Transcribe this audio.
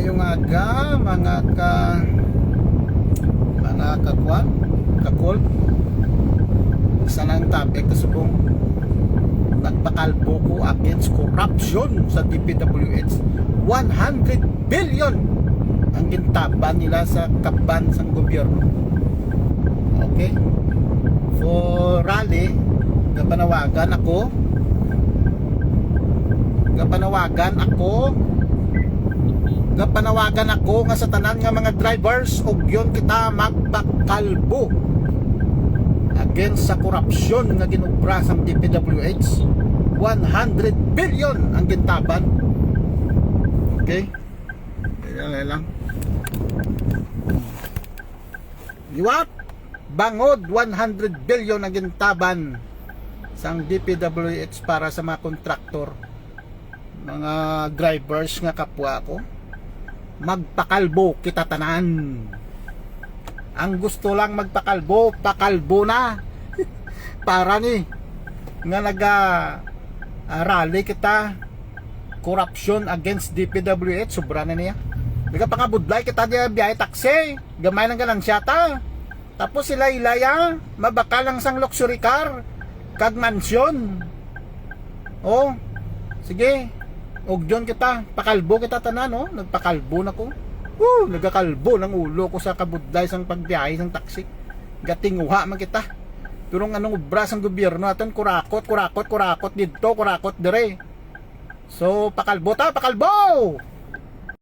Maayong aga mga kakwan, kakol. Isa na ang topic kasubong nagpakalbo ko against corruption sa DPWH. 100 billion ang gintaban nila sa kaban sang gobyerno. Okay? For rally, gapanawagan ako nga sa tanan nga mga drivers og yon kita magpakalbo against sa korupsyon nga ginubra sa DPWH. 100 billion ang gintaban. Okay? Lang. Liwat bangod 100 billion ang gintaban sang DPWH para sa mga kontraktor, mga drivers nga kapwa ko. Magpakalbo kita tanan. Ang gusto lang magpakalbo, pakalbo na. Para ni nga rally kita corruption against DPWH, sobra na niya. Diga pangabudlay kita diya biyahe taxi, gamay lang ganansya ta. Tapos sila ilaya, mabakal lang sang luxury car, kag mansyon. Oh, sige. Og diyon kita, pakalbo kita tanan, no? Nagpakalbo na ko. Nagakalbo ng ulo ko sa kabudlay sang pagbiyahe sang taxi. Gatinguha man kita. Pero anong ubra sang gobyerno aton, kurakot dito, kurakot dire. So pakalbo ta, pakalbo!